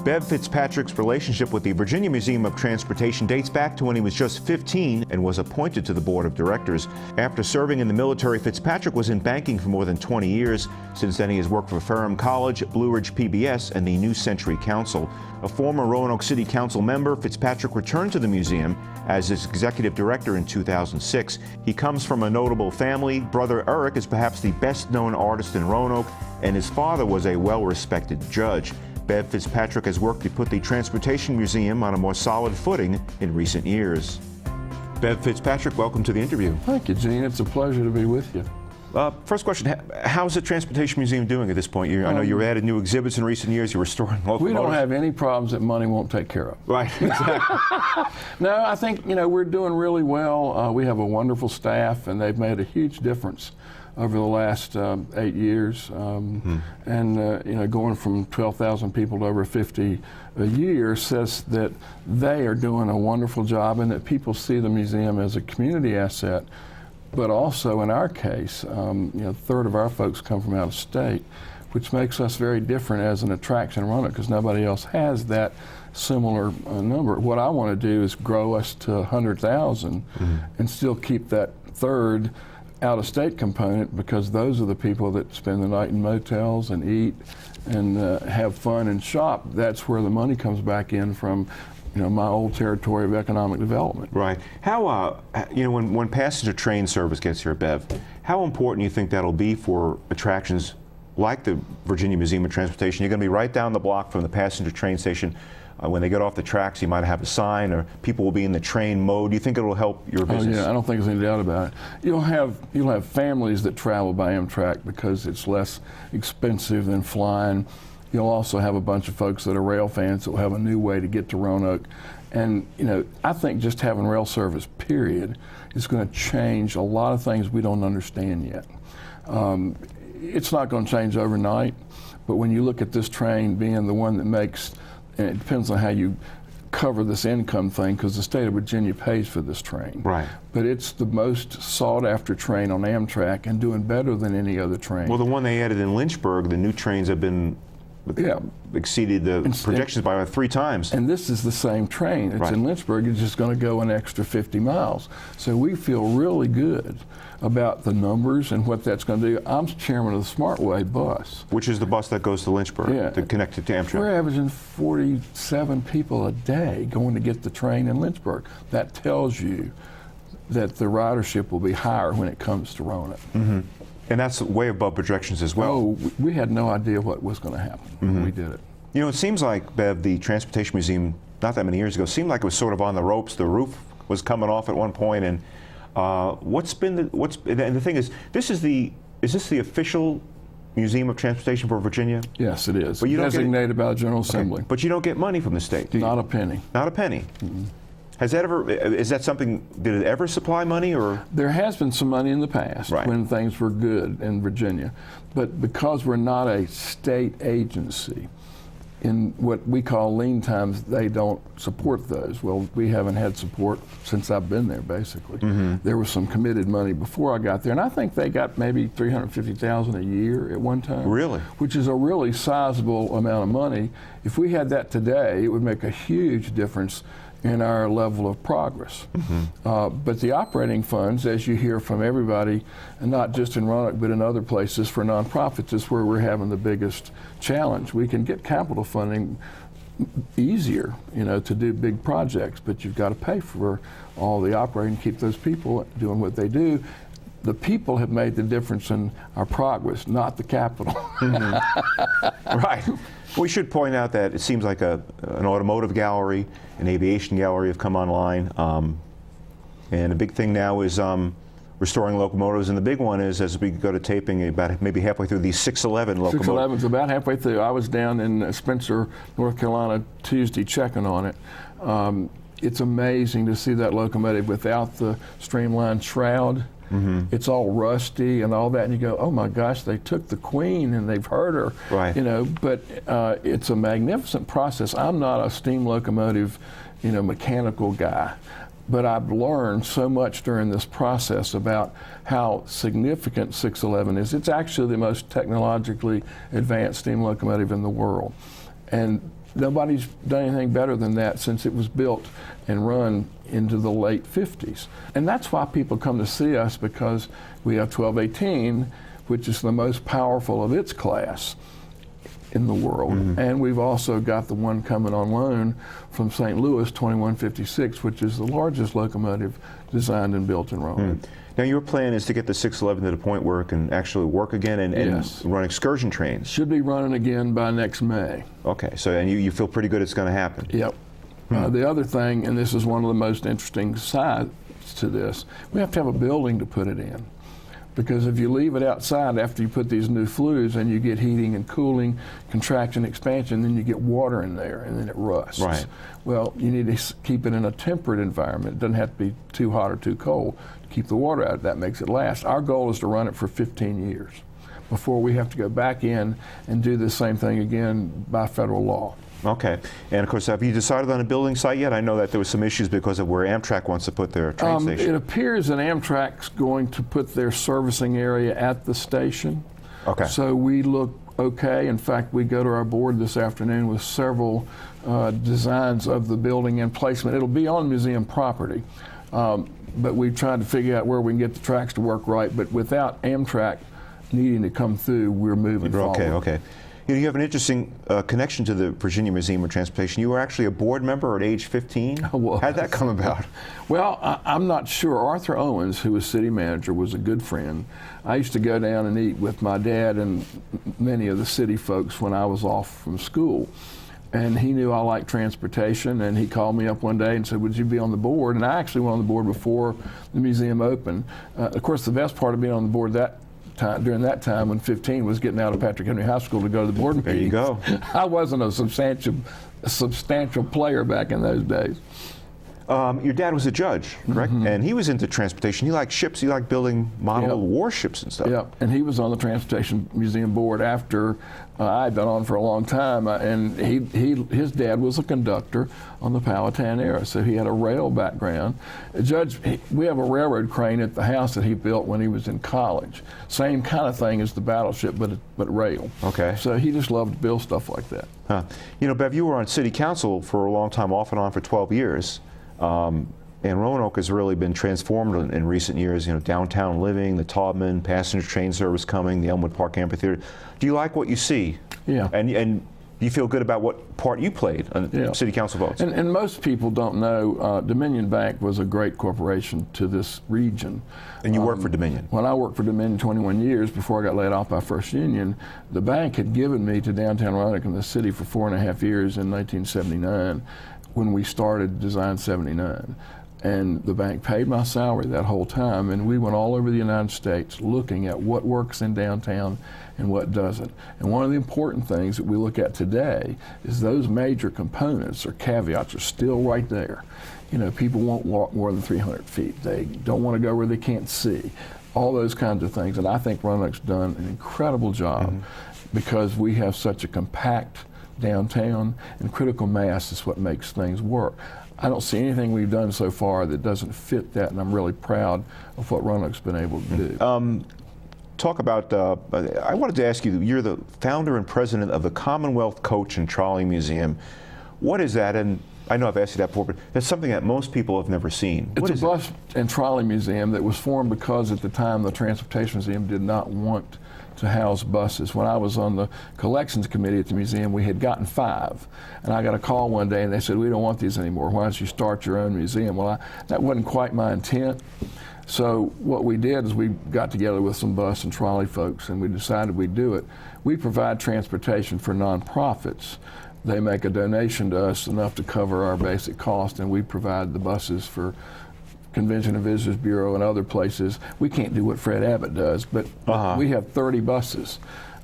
Bev Fitzpatrick's relationship with the Virginia Museum of Transportation dates back to when he was just 15 and was appointed to the board of directors. After serving in the military, Fitzpatrick was in banking for more than 20 years. Since then, he has worked for Ferrum College, Blue Ridge PBS, and the New Century Council. A former Roanoke City Council member, Fitzpatrick returned to the museum as its executive director in 2006. He comes from a notable family. Brother Eric is perhaps the best-known artist in Roanoke, and his father was a well-respected judge. Bev Fitzpatrick has worked to put the Transportation Museum on a more solid footing in recent years. Bev Fitzpatrick, welcome to the interview. Thank you, Gene. It's a pleasure to be with you. First question, how's the Transportation Museum doing at this point? I know you've added new exhibits in recent years, you're restoring locomotives. We don't have any problems that money won't take care of. Right, exactly. No, I think, we're doing really well. We have a wonderful staff, and they've made a huge difference over the last 8 years. And, going from 12,000 people to over 50 a year says that they are doing a wonderful job and that people see the museum as a community asset. But also in our case, a third of our folks come from out of state, which makes us very different as an attraction in Roanoke because nobody else has that similar number. What I want to do is grow us to 100,000 and still keep that third out-of-state component because those are the people that spend the night in motels and eat and have fun and shop. That's where the money comes back in from my old territory of economic development. Right. How, when passenger train service gets here, Bev, how important do you think that'll be for attractions like the Virginia Museum of Transportation? You're going to be right down the block from the passenger train station. When they get off the tracks, you might have a sign, or people will be in the train mode. Do you think it'll help your business? Oh, yeah, I don't think there's any doubt about it. You'll have families that travel by Amtrak because it's less expensive than flying. You'll also have a bunch of folks that are rail fans that will have a new way to get to Roanoke. And, I think just having rail service, period, is going to change a lot of things we don't understand yet. It's not going to change overnight, but when you look at this train being the one that makes, and it depends on how you cover this income thing, because the state of Virginia pays for this train. Right. But it's the most sought-after train on Amtrak and doing better than any other train. Well, the one they added in Lynchburg, the new trains have been exceeded the projections by about 3 times. And this is the same train. It's in Lynchburg. It's just going to go an extra 50 miles. So we feel really good about the numbers and what that's going to do. I'm chairman of the Smartway bus. Which is the bus that goes to Lynchburg to connect it to Amtrak. We're averaging 47 people a day going to get the train in Lynchburg. That tells you that the ridership will be higher when it comes to Roanoke. And that's way above projections as well. Oh, we had no idea what was going to happen when we did it. It seems like, Bev, the Transportation Museum, not that many years ago, seemed like it was sort of on the ropes. The roof was coming off at one point, and and the thing is, is this the official Museum of Transportation for Virginia? Yes, it is. But you designated by the General Assembly. But you don't get money from the state, do you? Not a penny. Not a penny. Has that ever, is that something, did it ever supply money, or? There has been some money in the past when things were good in Virginia, but because we're not a state agency, in what we call lean times, they don't support those. Well, we haven't had support since I've been there, basically. There was some committed money before I got there, and I think they got maybe $350,000 a year at one time. Really? Which is a really sizable amount of money. If we had that today, it would make a huge difference in our level of progress. But the operating funds, as you hear from everybody, and not just in Roanoke, but in other places for nonprofits, is where we're having the biggest challenge. We can get capital funding easier, to do big projects, but you've got to pay for all the operating, keep those people doing what they do. The people have made the difference in our progress, not the capital. Right. We should point out that it seems like an automotive gallery, an aviation gallery have come online. And a big thing now is restoring locomotives. And the big one is, as we go to taping, about maybe halfway through, the 611 locomotive. 611's about halfway through. I was down in Spencer, North Carolina, Tuesday checking on it. It's amazing to see that locomotive without the streamlined shroud. It's all rusty and all that, and you go, oh my gosh, they took the queen and they've hurt her. Right. But it's a magnificent process. I'm not a steam locomotive, mechanical guy, but I've learned so much during this process about how significant 611 is. It's actually the most technologically advanced steam locomotive in the world. And nobody's done anything better than that since it was built and run into the late 50s. And that's why people come to see us, because we have 1218, which is the most powerful of its class in the world. And we've also got the one coming on loan from St. Louis, 2156, which is the largest locomotive designed and built in Roanoke. Now, your plan is to get the 611 to the point where it can actually work again and Yes. run excursion trains. Should be running again by next May. Okay, so and you feel pretty good it's going to happen. Yep. The other thing, and this is one of the most interesting sides to this, we have to have a building to put it in. Because if you leave it outside after you put these new flues and you get heating and cooling, contraction, expansion, then you get water in there and then it rusts. Right. Well, you need to keep it in a temperate environment. It doesn't have to be too hot or too cold to keep the water out. That makes it last. Our goal is to run it for 15 years before we have to go back in and do the same thing again by federal law. Okay, and of course, have you decided on a building site yet? I know that there was some issues because of where Amtrak wants to put their train station. It appears that Amtrak's going to put their servicing area at the station. Okay. So we look okay. In fact, we go to our board this afternoon with several designs of the building and placement. It'll be on museum property, but we've tried to figure out where we can get the tracks to work right. But without Amtrak needing to come through, we're moving forward. Okay, okay. You have an interesting connection to the Virginia Museum of Transportation. You were actually a board member at age 15? I was. How'd that come about? Well, I'm not sure. Arthur Owens, who was city manager, was a good friend. I used to go down and eat with my dad and many of the city folks when I was off from school. And he knew I liked transportation, and he called me up one day and said, would you be on the board? And I actually went on the board before the museum opened. Of course, the best part of being on the board during that time when 15 was getting out of Patrick Henry High School to go to the board meetings. There you go. I wasn't a substantial player back in those days. Your dad was a judge, correct? And he was into transportation. He liked ships. He liked building model warships and stuff. Yeah, and he was on the Transportation Museum board after I'd been on for a long time. And his dad was a conductor on the Powhatan era, so he had a rail background. We have a railroad crane at the house that he built when he was in college. Same kind of thing as the battleship, but rail. Okay. So he just loved to build stuff like that. Huh. You know, Bev, you were on city council for a long time, off and on for 12 years. And Roanoke has really been transformed in recent years. You know, downtown living, the Taubman, passenger train service coming, the Elmwood Park Amphitheater. Do you like what you see? Yeah. And do you feel good about what part you played on city council votes? And most people don't know, Dominion Bank was a great corporation to this region. And you worked for Dominion? When I worked for Dominion 21 years before I got laid off by First Union, the bank had given me to downtown Roanoke and the city for 4.5 years in 1979 when we started Design 79. And the bank paid my salary that whole time, and we went all over the United States looking at what works in downtown and what doesn't. And one of the important things that we look at today is those major components or caveats are still right there. You know, people won't walk more than 300 feet. They don't want to go where they can't see. All those kinds of things. And I think Roanoke's done an incredible job because we have such a compact downtown, and critical mass is what makes things work. I don't see anything we've done so far that doesn't fit that, and I'm really proud of what Roanoke's been able to do. Talk about, I wanted to ask you, you're the founder and president of the Commonwealth Coach and Trolley Museum. What is that? And I know I've asked you that before, but that's something that most people have never seen. It's a bus and trolley museum that was formed because at the time the Transportation Museum did not want to house buses. When I was on the collections committee at the museum, we had gotten 5. And I got a call one day and they said, we don't want these anymore. Why don't you start your own museum? Well, that wasn't quite my intent. So what we did is we got together with some bus and trolley folks and we decided we'd do it. We provide transportation for nonprofits. They make a donation to us enough to cover our basic cost, and we provide the buses for Convention and Visitors Bureau and other places. We can't do what Fred Abbott does, but we have 30 buses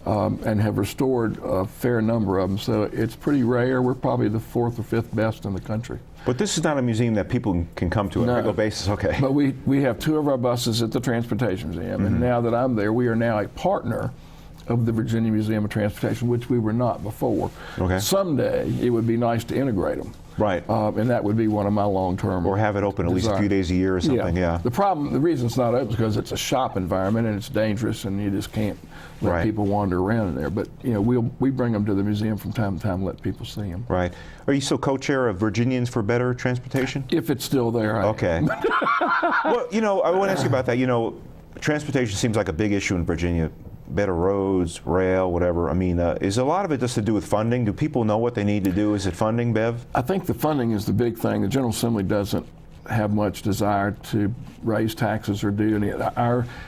and have restored a fair number of them. So it's pretty rare. We're probably the 4th or 5th best in the country. But this is not a museum that people can come to on a regular basis, okay? But we have 2 of our buses at the Transportation Museum, and now that I'm there, we are now a partner of the Virginia Museum of Transportation, which we were not before. Okay. Someday it would be nice to integrate them. Right. And that would be one of my long-term Or have it open at least a few days a year or something, yeah. The reason it's not open is because it's a shop environment and it's dangerous and you just can't let people wander around in there. But, you know, we bring them to the museum from time to time and let people see them. Right. Are you still co-chair of Virginians for Better Transportation? If it's still there, Okay. Well, you know, I want to ask you about that. You know, transportation seems like a big issue in Virginia. Better roads, rail, whatever. I mean, is a lot of it just to do with funding? Do people know what they need to do? Is it funding, Bev? I think the funding is the big thing. The General Assembly doesn't have much desire to raise taxes or do any.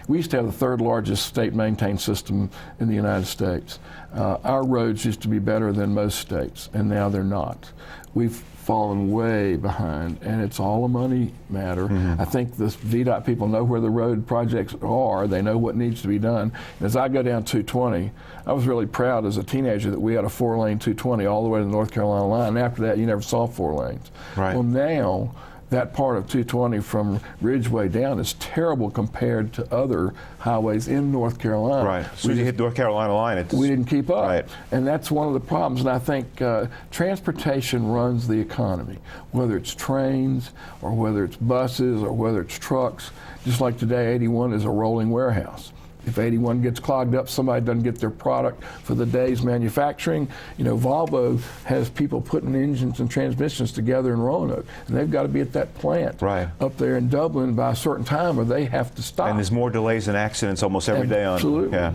We used to have the third largest state maintained system in the United States. Our roads used to be better than most states, and now they're not. We've fallen way behind, and it's all a money matter. I think the VDOT people know where the road projects are. They know what needs to be done. And as I go down 220, I was really proud as a teenager that we had a 4-lane 220 all the way to the North Carolina line. After that, you never saw 4 lanes. Right. Well, now, that part of 220 from Ridgeway down is terrible compared to other highways in North Carolina. Right. As soon as you hit the North Carolina line, we didn't keep up. Right. And that's one of the problems. And I think transportation runs the economy, whether it's trains or whether it's buses or whether it's trucks. Just like today, 81 is a rolling warehouse. If 81 gets clogged up, somebody doesn't get their product for the day's manufacturing. You know, Volvo has people putting engines and transmissions together in Roanoke, and they've got to be at that plant up there in Dublin by a certain time or they have to stop. And there's more delays and accidents almost every day on. Absolutely. Yeah.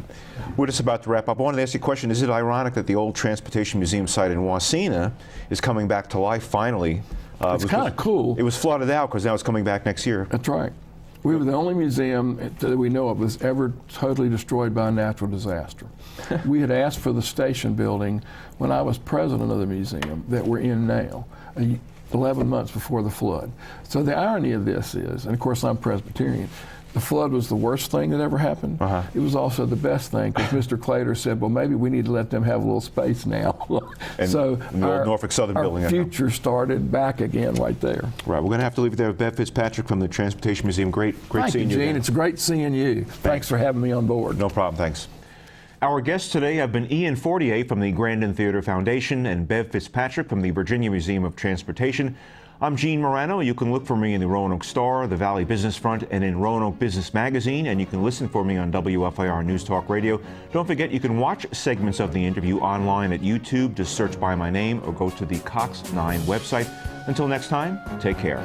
We're just about to wrap up. I wanted to ask you a question. Is it ironic that the old Transportation Museum site in Wasena is coming back to life finally? It's kind of cool. It was flooded out because now it's coming back next year. That's right. We were the only museum that we know of that's ever totally destroyed by a natural disaster. We had asked for the station building when I was president of the museum that we're in now, 11 months before the flood. So the irony of this is, and of course I'm Presbyterian, the flood was the worst thing that ever happened. It was also the best thing because Mr. Claytor said, well, maybe we need to let them have a little space now. And so our Norfolk Southern building. Our future started back again right there. Right. We're going to have to leave it there with Bev Fitzpatrick from the Transportation Museum. Great seeing you, Gene. It's great seeing you. Thanks for having me on board. No problem. Thanks. Our guests today have been Ian Fortier from the Grandin Theater Foundation and Bev Fitzpatrick from the Virginia Museum of Transportation. I'm Gene Marrano. You can look for me in the Roanoke Star, the Valley Business Front, and in Roanoke Business Magazine, and you can listen for me on WFIR News Talk Radio. Don't forget, you can watch segments of the interview online at YouTube. Just search by my name or go to the Cox 9 website. Until next time, take care.